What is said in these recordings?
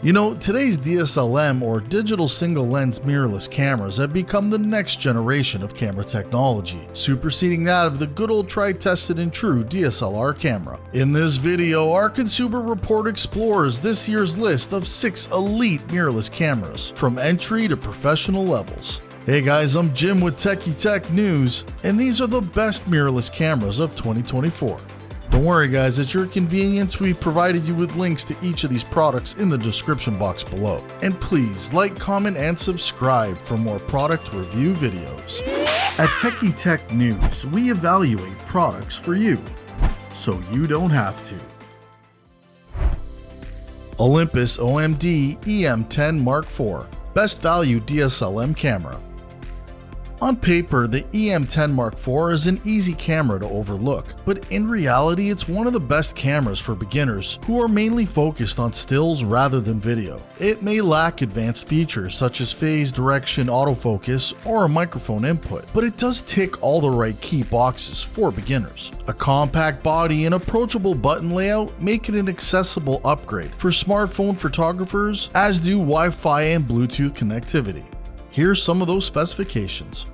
You know, today's DSLM or digital single lens mirrorless cameras have become the next generation of camera technology, superseding that of the good old tried, tested and true DSLR camera. In this video, our consumer report explores this year's list of 6 elite mirrorless cameras, from entry to professional levels. Hey guys, I'm Jim with Techie Tech News, and these are the best mirrorless cameras of 2024. Don't worry guys, at your convenience, we've provided you with links to each of these products in the description box below. And please like, comment, and subscribe for more product review videos. At Techie Tech News, we evaluate products for you, so you don't have to. Olympus OMD EM10 Mark IV, Best Value DSLM Camera. On paper, the EM10 Mark IV is an easy camera to overlook, but in reality it's one of the best cameras for beginners who are mainly focused on stills rather than video. It may lack advanced features such as phase, direction, autofocus, or a microphone input, but it does tick all the right key boxes for beginners. A compact body and approachable button layout make it an accessible upgrade for smartphone photographers, as do Wi-Fi and Bluetooth connectivity. Here's some of those specifications.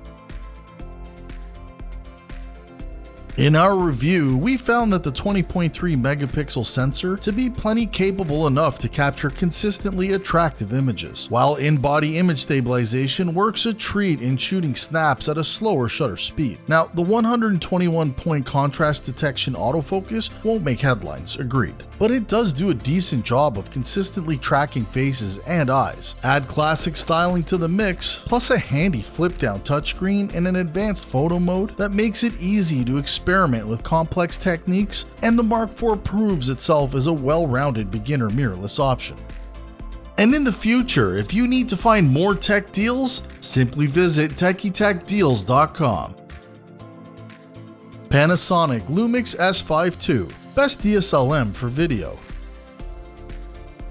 In our review, we found that the 20.3 megapixel sensor to be plenty capable enough to capture consistently attractive images, while in-body image stabilization works a treat in shooting snaps at a slower shutter speed. Now, the 121-point contrast detection autofocus won't make headlines, agreed, but it does do a decent job of consistently tracking faces and eyes. Add classic styling to the mix, plus a handy flip-down touchscreen and an advanced photo mode that makes it easy to experiment with complex techniques, and the Mark IV proves itself as a well-rounded beginner mirrorless option. And in the future, if you need to find more tech deals, simply visit TechieTechDeals.com. Panasonic Lumix S5 II, Best DSLM for Video.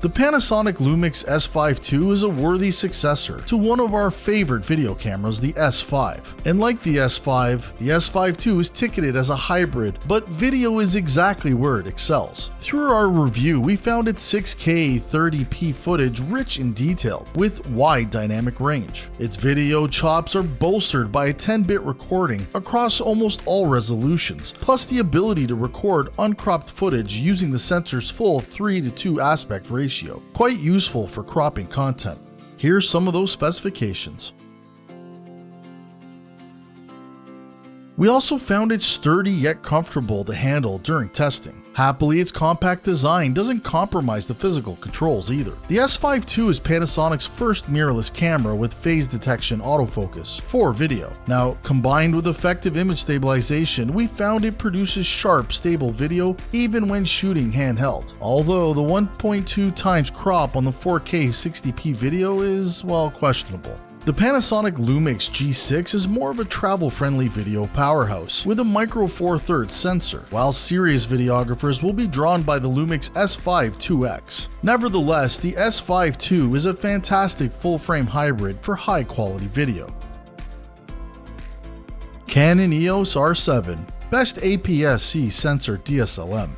The Panasonic Lumix S5 II is a worthy successor to one of our favorite video cameras, the S5. And like the S5, the S5 II is ticketed as a hybrid, but video is exactly where it excels. Through our review, we found its 6K 30p footage rich and detailed, with wide dynamic range. Its video chops are bolstered by a 10-bit recording across almost all resolutions, plus the ability to record uncropped footage using the sensor's full 3:2 aspect ratio. Quite useful for cropping content. Here's some of those specifications. We also found it sturdy yet comfortable to handle during testing. Happily, its compact design doesn't compromise the physical controls either. The S5 II is Panasonic's first mirrorless camera with phase detection autofocus for video. Now, combined with effective image stabilization, we found it produces sharp, stable video even when shooting handheld. Although the 1.2 times crop on the 4K 60p video is, well, questionable. The Panasonic Lumix G6 is more of a travel-friendly video powerhouse with a micro four thirds sensor, while serious videographers will be drawn by the Lumix S5 IIX. Nevertheless, the S5 II is a fantastic full-frame hybrid for high-quality video. Canon EOS R7, Best APS-C Sensor DSLM.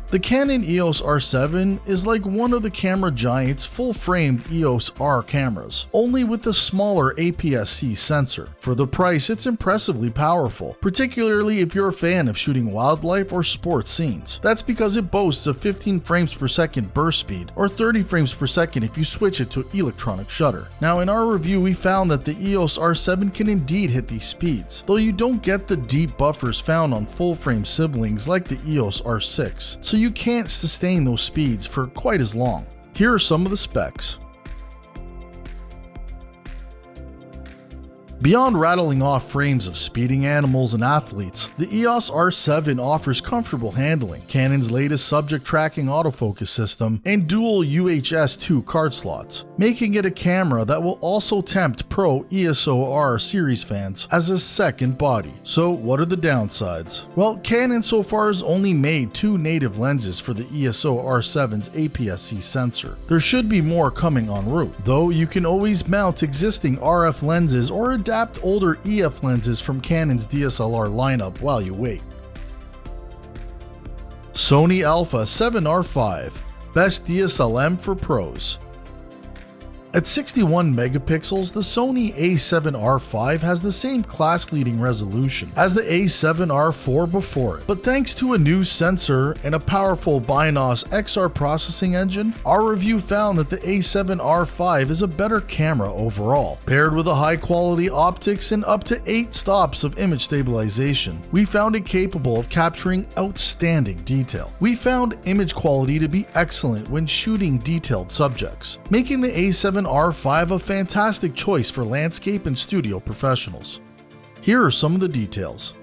The Canon EOS R7 is like one of the camera giant's full-framed EOS R cameras, only with a smaller APS-C sensor. For the price, it's impressively powerful, particularly if you're a fan of shooting wildlife or sports scenes. That's because it boasts a 15 frames per second burst speed, or 30 frames per second if you switch it to electronic shutter. Now, in our review, we found that the EOS R7 can indeed hit these speeds, though you don't get the deep buffers found on full-frame siblings like the EOS R6, so you can't sustain those speeds for quite as long. Here are some of the specs. Beyond rattling off frames of speeding animals and athletes, the EOS R7 offers comfortable handling, Canon's latest subject tracking autofocus system, and dual UHS-2 card slots, making it a camera that will also tempt pro ESO-R series fans as a second body. So what are the downsides? Well, Canon so far has only made 2 native lenses for the ESO R7's APS-C sensor. There should be more coming en route, though you can always mount existing RF lenses or adapt older EF lenses from Canon's DSLR lineup while you wait. Sony Alpha 7R5, Best DSLM for pros. At 61 megapixels, the Sony a7R5 has the same class-leading resolution as the a7R4 before it, but thanks to a new sensor and a powerful BINOS XR processing engine, our review found that the a7R5 is a better camera overall. Paired with a high-quality optics and up to 8 stops of image stabilization, we found it capable of capturing outstanding detail. We found image quality to be excellent when shooting detailed subjects, making the a7R5 a fantastic choice for landscape and studio professionals. Here are some of the details.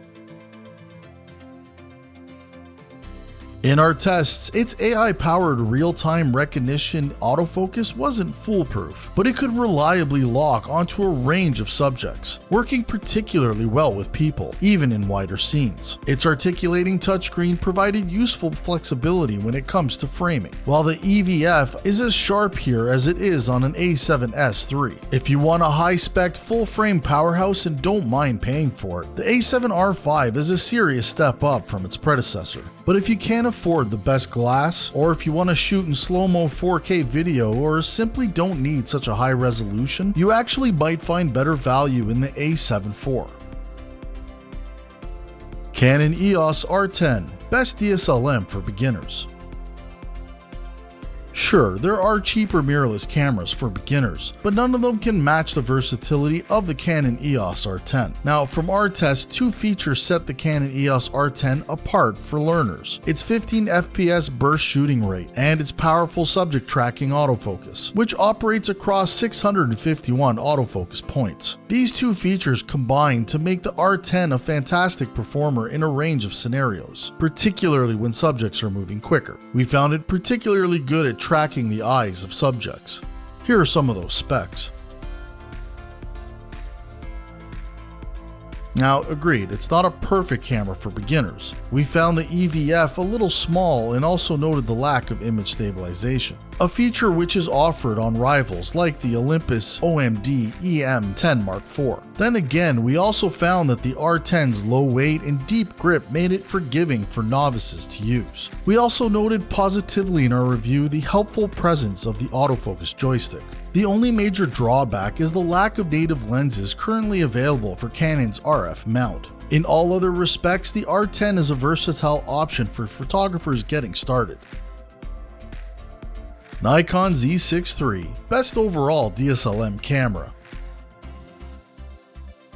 In our tests, its AI-powered real-time recognition autofocus wasn't foolproof, but it could reliably lock onto a range of subjects, working particularly well with people, even in wider scenes. Its articulating touchscreen provided useful flexibility when it comes to framing, while the EVF is as sharp here as it is on an A7S III. If you want a high-spec full-frame powerhouse and don't mind paying for it, the a7R5 is a serious step up from its predecessor. But if you can't afford the best glass, or if you want to shoot in slow-mo 4K video, or simply don't need such a high resolution, you actually might find better value in the a7 IV. Canon EOS R10, best DSLM for beginners. Sure, there are cheaper mirrorless cameras for beginners, but none of them can match the versatility of the Canon EOS R10. Now, from our test, 2 features set the Canon EOS R10 apart for learners: its 15 FPS burst shooting rate and its powerful subject tracking autofocus, which operates across 651 autofocus points. These 2 features combine to make the R10 a fantastic performer in a range of scenarios, particularly when subjects are moving quicker. We found it particularly good at tracking the eyes of subjects. Here are some of those specs. Now, agreed, it's not a perfect camera for beginners. We found the EVF a little small and also noted the lack of image stabilization, a feature which is offered on rivals like the Olympus OMD EM10 Mark IV. Then again, we also found that the R10's low weight and deep grip made it forgiving for novices to use. We also noted positively in our review the helpful presence of the autofocus joystick. The only major drawback is the lack of native lenses currently available for Canon's RF mount. In all other respects, the R10 is a versatile option for photographers getting started. Nikon Z6 III, best overall DSLM camera.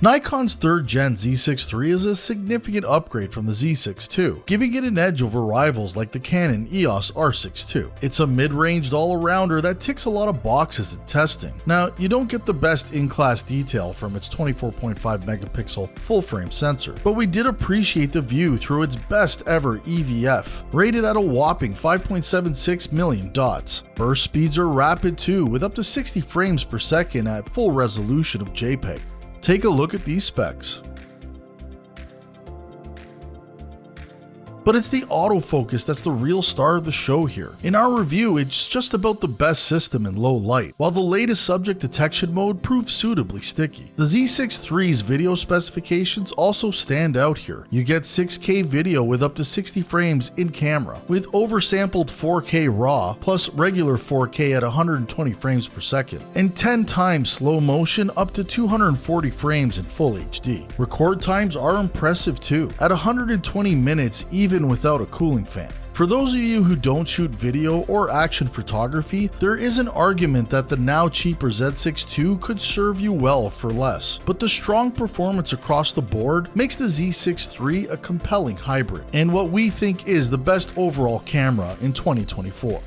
Nikon's 3rd gen Z6 III is a significant upgrade from the Z6 II, giving it an edge over rivals like the Canon EOS R6 II. It's a mid-ranged all-arounder that ticks a lot of boxes in testing. Now, you don't get the best in-class detail from its 24.5 megapixel full-frame sensor, but we did appreciate the view through its best ever EVF, rated at a whopping 5.76 million dots. Burst speeds are rapid too, with up to 60 frames per second at full resolution of JPEG. Take a look at these specs. But it's the autofocus that's the real star of the show here. In our review, it's just about the best system in low light, while the latest subject detection mode proves suitably sticky. The Z6 III's video specifications also stand out here. You get 6K video with up to 60 frames in camera, with oversampled 4K RAW, plus regular 4K at 120 frames per second, and 10 times slow motion up to 240 frames in full HD. Record times are impressive too, at 120 minutes even without a cooling fan. For those of you who don't shoot video or action photography, there is an argument that the now cheaper Z6 II could serve you well for less, but the strong performance across the board makes the Z6 III a compelling hybrid, and what we think is the best overall camera in 2024.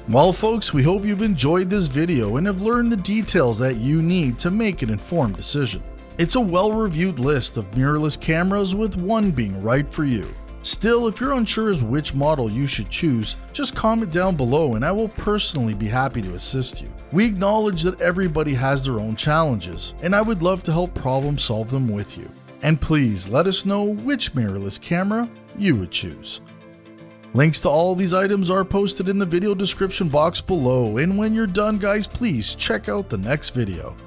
Well folks, we hope you've enjoyed this video and have learned the details that you need to make an informed decision. It's a well-reviewed list of mirrorless cameras, with one being right for you. Still, if you're unsure as which model you should choose, just comment down below and I will personally be happy to assist you. We acknowledge that everybody has their own challenges, and I would love to help problem solve them with you. And please let us know which mirrorless camera you would choose. Links to all these items are posted in the video description box below, and when you're done guys, please check out the next video.